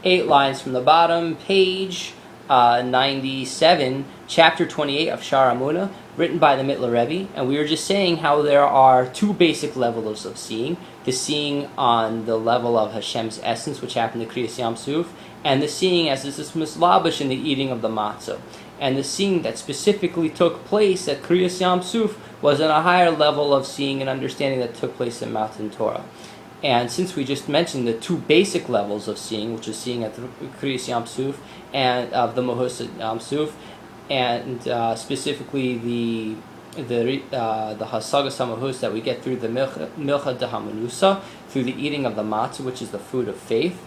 8 lines from the bottom, page 97, chapter 28 of Shaar HaEmunah, written by the Middler Rebbe. And we were just saying how there are two basic levels of seeing. The seeing on the level of Hashem's essence, which happened to Kriyas Yam Suf, and the seeing as this is mislabish in the eating of the matzah. And the seeing that specifically took place at Kriyas Yam Suf was on a higher level of seeing and understanding that took place in Matan Torah. And since we just mentioned the two basic levels of seeing, which is seeing at the Kriyas Yam Suf and of the Mahus Yam Suf, and specifically the Hasagas HaMahus that we get through the Milcha de Hamanusa, through the eating of the matzah, which is the food of faith.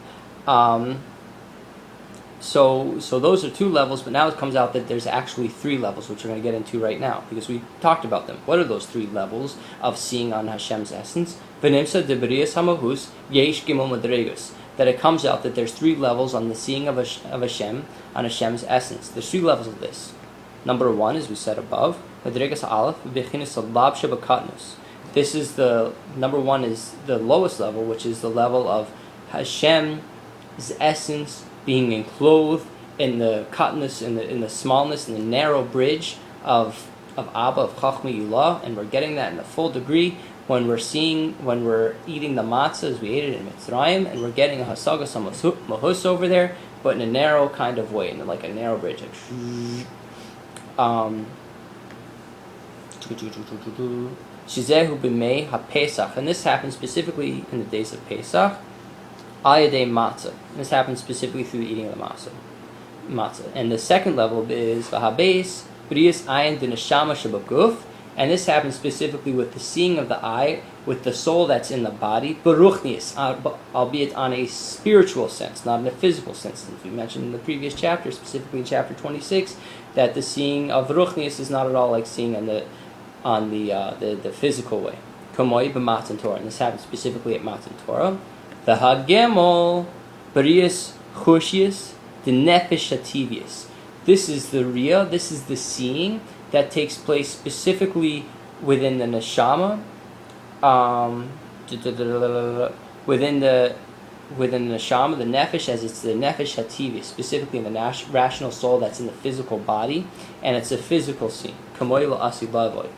So those are two levels, but now it comes out that there's actually three levels, which we're going to get into right now, because we talked about them. What are those three levels of seeing on Hashem's essence? V'nimsa de B'riyas HaMahus yesh gimel madregas. That it comes out that there's three levels on the seeing of Hashem, on Hashem's essence. There's three levels of this. Number one, as we said above, madregas aleph b'chinas alab shebakatnus. This is the number one, is the lowest level, which is the level of Hashem's essence being enclosed in the katnus, in the smallness, in the narrow bridge of Abba, of Chachma Yulah, and we're getting that in the full degree when we're eating the matzah as we ate it in Mitzrayim, and we're getting a hasagas mahus over there, but in a narrow kind of way, in like a narrow bridge. Shizehu b'mei ha-Pesach, and this happens specifically in the days of Pesach. Ayadei matzah. This happens specifically through the eating of the matzah. And the second level is v'habeis b'riyas ayin d'neshama shebaguf, and this happens specifically with the seeing of the eye, with the soul that's in the body, beruchnius, albeit on a spiritual sense, not in a physical sense. As we mentioned in the previous chapter, specifically in chapter 26, that the seeing of ruchnius is not at all like seeing on the physical way. Kamoi b'matan Torah, and this happens specifically at Matan Torah. The Hagemol Barias Choshius, the Nefesh Hativius. This is the Riyah, this is the seeing that takes place specifically within the Neshama, within the Neshama, the Nefesh, as it's the Nefesh Hativius, specifically in the rational soul that's in the physical body, and it's a physical seeing. Kamoy La'asi Lavoy.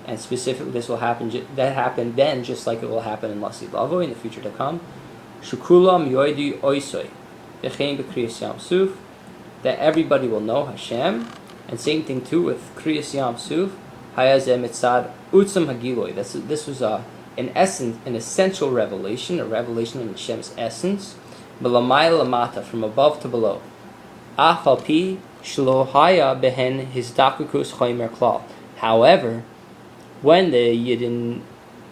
And specifically, this will happen. That happened then, just like it will happen in Lasi Lavoy in the future to come. Shukulam yoidi oisoi, v'chein b'kriyas Yam Suf, that everybody will know Hashem, and same thing too with Kriyas Yam Suf. Hayazeh mitzad utzam hagiloi. This was an essential revelation, a revelation of Hashem's essence. Melamai lamata, from above to below. Afal pi shlo haya behen hizdakukus choimer klal. However, when the Yidden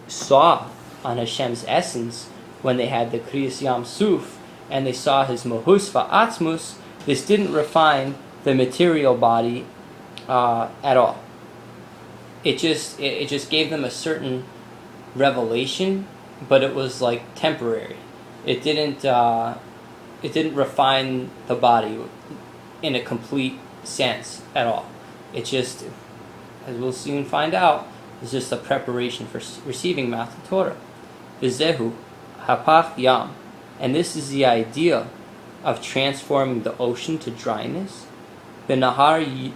saw on Hashem's essence, when they had the Kriyas Yam Suf, and they saw his Mohus Va'atzmus, this didn't refine the material body at all. It just gave them a certain revelation, but it was like temporary. It didn't refine the body in a complete sense at all. It just, as we'll soon find out, is just a preparation for receiving Matan Torah. V'zehu hapach yam, and this is the idea of transforming the ocean to dryness. B'nahar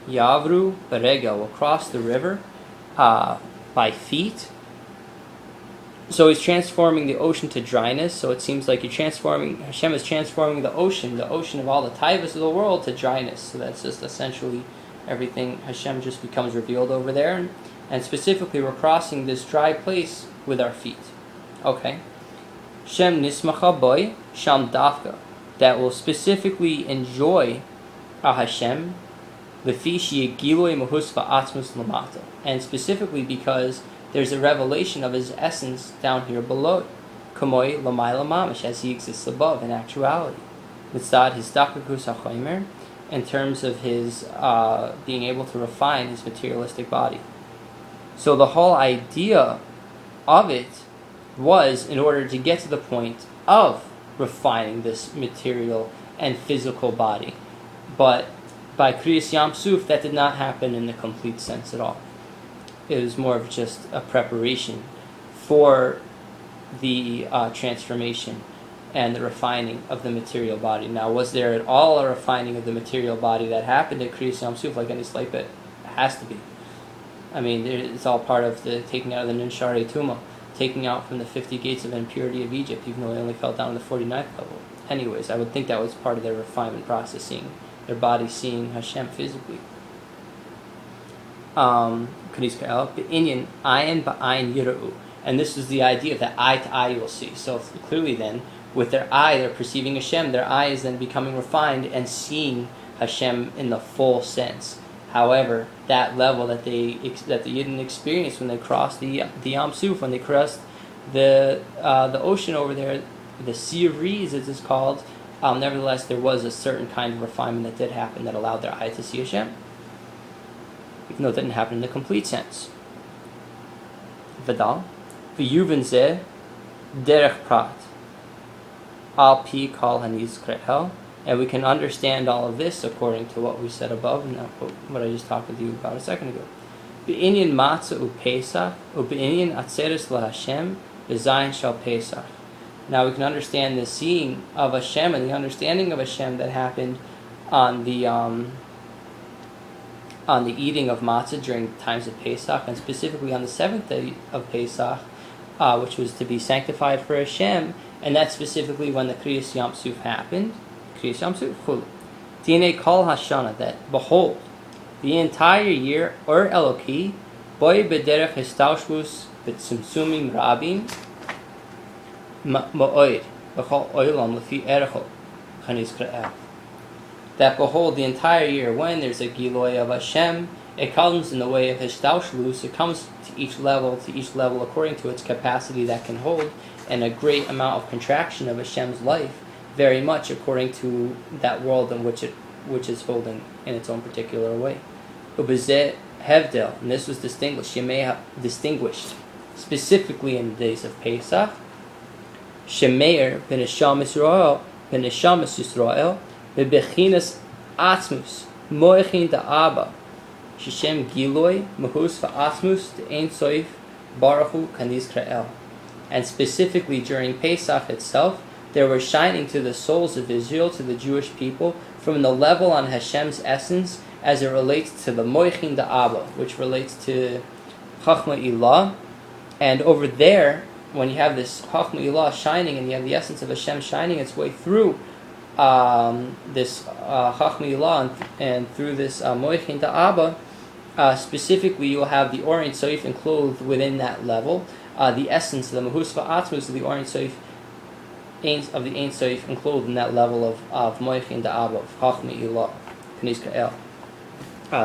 yavru b'regel, will cross the river by feet. So he's transforming the ocean to dryness. So it seems like Hashem is transforming the ocean of all the taivas of the world, to dryness. So that's just essentially everything. Hashem just becomes revealed over there. And specifically, we're crossing this dry place with our feet. Okay. Shem nismacha boy sham dafka, that will specifically enjoy Hashem, lefi sheyegiloi mahus va'atzmus lamata, and specifically because there's a revelation of his essence down here below, kamoi lamayla mamish, as he exists above in actuality. Mitzad his dakakus hachoimer, in terms of his being able to refine his materialistic body. So the whole idea of it was in order to get to the point of refining this material and physical body. But by Kriyas Yam Suf, that did not happen in the complete sense at all. It was more of just a preparation for the transformation and the refining of the material body. Now, was there at all a refining of the material body that happened at Kriyas Yam Suf like any sleipet? It has to be. I mean, it's all part of the taking out of the Shaar HaEmunah, taking out from the 50 gates of impurity of Egypt, even though they only fell down to the 49th level. Anyways, I would think that was part of their refinement process, seeing their body seeing Hashem physically. And this is the idea of that eye to eye you will see. So clearly then, with their eye, they're perceiving Hashem. Their eye is then becoming refined and seeing Hashem in the full sense. However, that level that the Yidden experienced when they crossed the Yam Suf, when they crossed the ocean over there, the Sea of Reeds, as it's called, nevertheless, there was a certain kind of refinement that did happen that allowed their eye to see Hashem, even though it didn't happen in the complete sense. Vidal, v'yuven zeh derech prat, al pi kol hanizkrehel, and we can understand all of this according to what we said above, and what I just talked with you about a second ago. B'inyan matzah u'pesach, u'b'inyan atzeres laHashem, b'zayin shal pesach. Now we can understand the seeing of Hashem and the understanding of Hashem that happened on the eating of matzah during times of Pesach, and specifically on the 7th day of Pesach, which was to be sanctified for Hashem, and that's specifically when the Kriyas Yam Suf happened. Kriyas Yam Suf, chulu. Dine kol hashana, that behold, the entire year, or Eloki, boy bederech histaushvus b'tzimtzumim rabim, ma'oid, b'chol oilam lefi erechol, chanis kra'el. That behold, the entire year, when there's a Giloy of Hashem, it comes in the way of Hishtaushvus. It comes to each level according to its capacity that can hold, and a great amount of contraction of Hashem's life, very much according to that world in which is holding in its own particular way. Ubezeh hevdel, and this was distinguished specifically in the days of Pesach. Shemeir b'neshamas Yisrael. Bebechinas atzmus moichin da Abba shishem giloy mahus va'atzmus de ein soif baruchu kaniz kra'el. And specifically during Pesach itself, they were shining to the souls of Israel, to the Jewish people, from the level on Hashem's essence as it relates to the moichin da Abba, which relates to Chachma Ilah. And over there, when you have this Chachma Ilah shining, and you have the essence of Hashem shining its way through this Chachma Ilah and through this Moichin Da'aba, specifically you'll have the Or Ein Sof enclosed within that level, the essence, the Mahus Va'atzmus of the Or Ein Sof, of the Ein Sof enclosed in that level of Moichin Da'aba, of Chachma Ilah, K'nez Ka'el.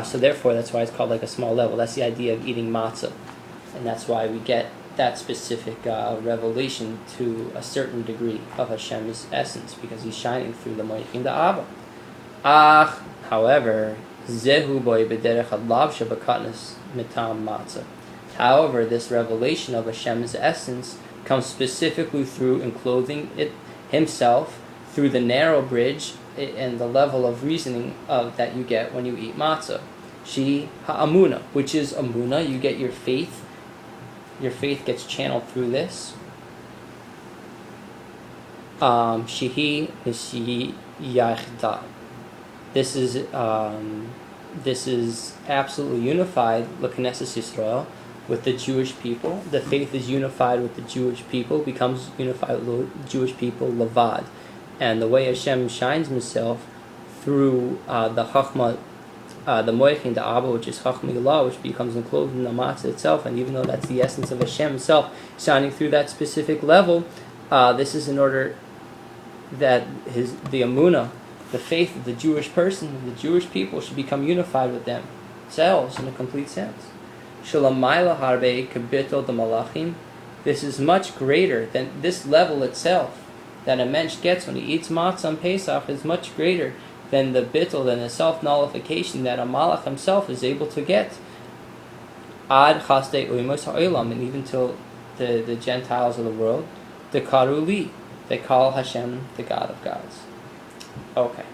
So therefore, that's why it's called like a small level. That's the idea of eating matzah, and that's why we get that specific revelation to a certain degree of Hashem's essence, because he's shining through the Moichin Da'aba. However, zehu boy b'derech adlav shebakatnas mitam matzah. However, this revelation of Hashem's essence comes specifically through enclothing it himself through the narrow bridge and the level of reasoning that you get when you eat matzah. Shaar HaEmunah, which is Amunah, you get your faith. Your faith gets channeled through this. Shihi Yachda. This is absolutely unified, L'Knesset Yisrael, with the Jewish people. The faith is unified with the Jewish people, becomes unified with the Jewish people, Levad. And the way Hashem shines himself through the Chachma, the Moichin Da'aba, which is Chachma Ilah, which becomes enclosed in the matzah itself, and even though that's the essence of Hashem himself shining through that specific level, this is in order that the Amunah, the faith of the Jewish person, the Jewish people, should become unified with themselves in a complete sense. Shalamayla harbe kabitol the malachim. This is much greater than this level itself that a mensch gets when he eats matzah on Pesach is much greater than the bittul, than the self-nullification that a malach himself is able to get. Ad chaste uimos ha'olam, and even till the Gentiles of the world, the karuli, they call Hashem the God of gods. Okay.